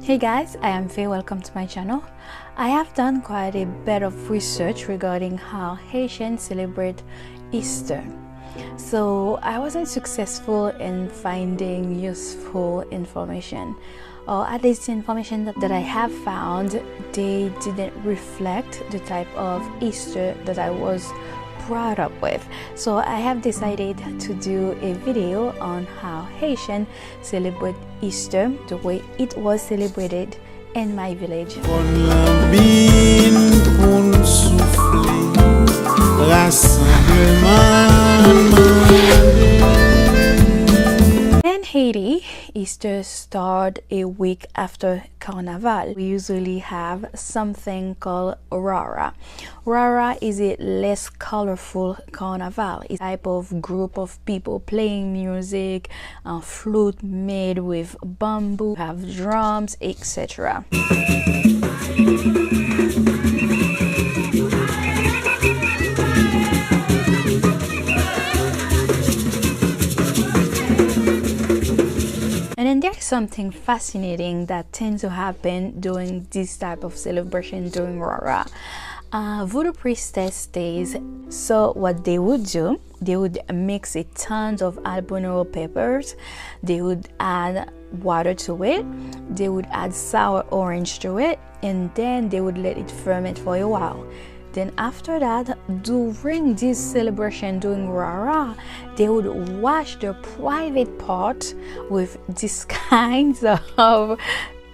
Hey guys, I am Faye. Welcome to my channel. I have done quite a bit of research regarding how Haitians celebrate Easter. So I wasn't successful in finding useful information, or at least the information that I have found, they didn't reflect the type of Easter that I was brought up with. So I have decided to do a video on how Haitians celebrate Easter the way it was celebrated in my village. In Haiti, Easter starts a week after Carnival. We usually have something called Rara. Rara is a less colorful carnival. It's a type of group of people playing music, flute made with bamboo, have drums, etc. And then there's something fascinating that tends to happen during this type of celebration during Rara. Voodoo priestess days. So what they would do, they would mix a tons of albino peppers, they would add water to it, they would add sour orange to it, and then they would let it ferment for a while. Then after that, during this celebration, during Rara, they would wash their private pot with this kinds of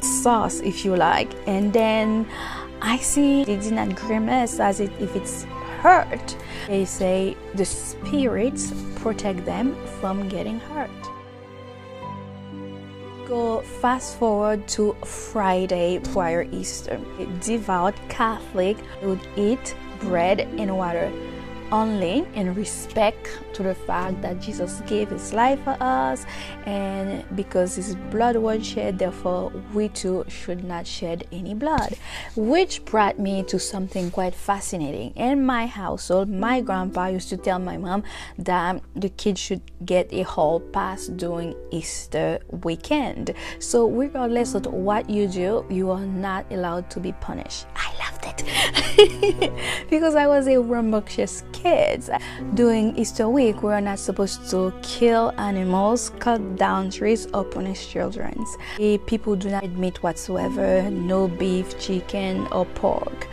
sauce, if you like. And then I see they did not grimace as if it's hurt. They say the spirits protect them from getting hurt. Go fast forward to Friday prior Easter. A devout Catholic would eat bread and water only in respect to the fact that Jesus gave his life for us, and because his blood was shed, therefore we too should not shed any blood. Which brought me to something quite fascinating. In my household, my grandpa used to tell my mom that the kids should get a hall pass during Easter weekend. So regardless of what you do, you are not allowed to be punished. I loved it because I was a rambunctious kid. During Easter week, we are not supposed to kill animals, cut down trees, or punish children. People do not eat meat whatsoever, no beef, chicken, or pork.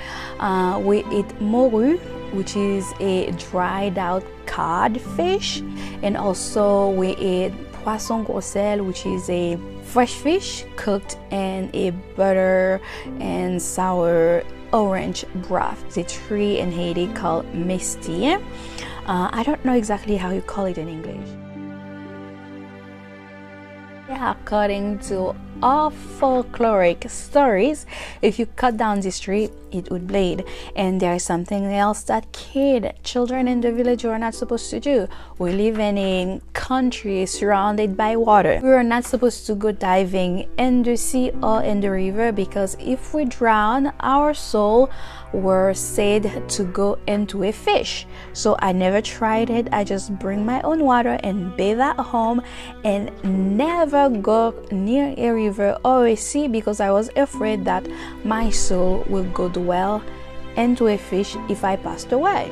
We eat moru, which is a dried out cod fish, and also we eat poisson grossel, which is a fresh fish cooked in a butter and sour orange broth. It's a tree in Haiti called bastion. I don't know exactly how you call it in English. Yeah, according to all folkloric stories, if you cut down this tree, it would bleed. And there is something else that children in the village are not supposed to do. We live in a country surrounded by water. We are not supposed to go diving in the sea or in the river, because if we drown, our soul were said to go into a fish. So I never tried it. I just bring my own water and bathe at home, and never go near a river or a sea, because I was afraid that my soul will go dwell into a fish if I passed away.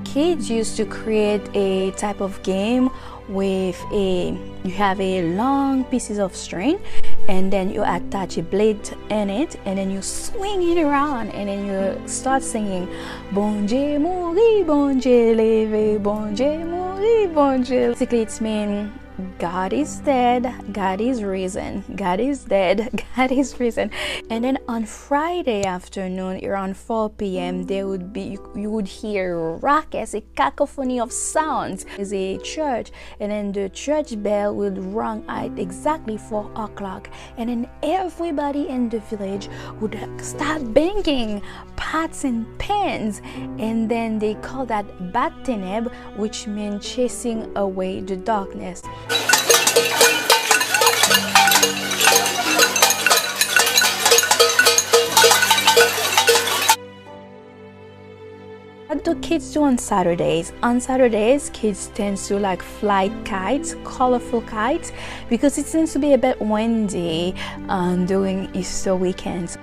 Kids used to create a type of game with you have a long pieces of string, and then you attach a blade in it, and then you swing it around, and then you start singing Bon Dieu mouri, bon Dieu leve, bon Dieu mouri, bon Dieu. Basically it's mean God is dead, God is risen, God is dead, God is risen. And then on Friday afternoon around 4 p.m. there would be, you would hear ruckus, a cacophony of sounds. There's a church, and then the church bell would ring at exactly 4 o'clock, and then everybody in the village would start banging pots and pans, and then they call that bastion, which means chasing away the darkness. What do kids do on Saturdays? On Saturdays, kids tend to like fly kites, colorful kites, because it tends to be a bit windy during Easter weekends.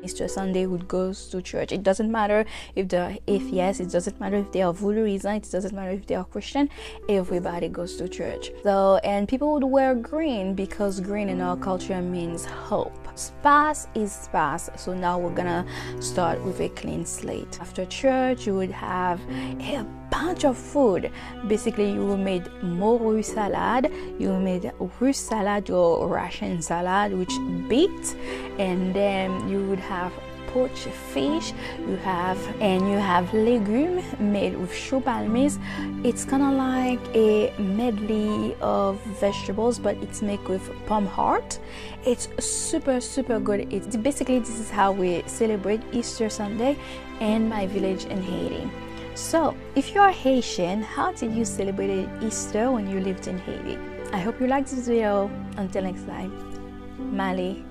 Easter Sunday who goes to church. It doesn't matter if they're atheists, it doesn't matter if they are voodooism, it doesn't matter if they are Christian, everybody goes to church. So, and people would wear green because green in our culture means hope. Spas is spas, so now we're gonna start with a clean slate. After church, you would have a bunch of food. Basically, you made morue salad, you made roux salad, your Russian salad, which baked, and then you would have poached fish, you have legumes made with choux palmes. It's kind of like a medley of vegetables, but it's made with palm heart. It's super good. It's basically, this is how we celebrate Easter Sunday in my village in Haiti. So, if you are Haitian, how did you celebrate Easter when you lived in Haiti? I hope you liked this video. Until next time, Mali.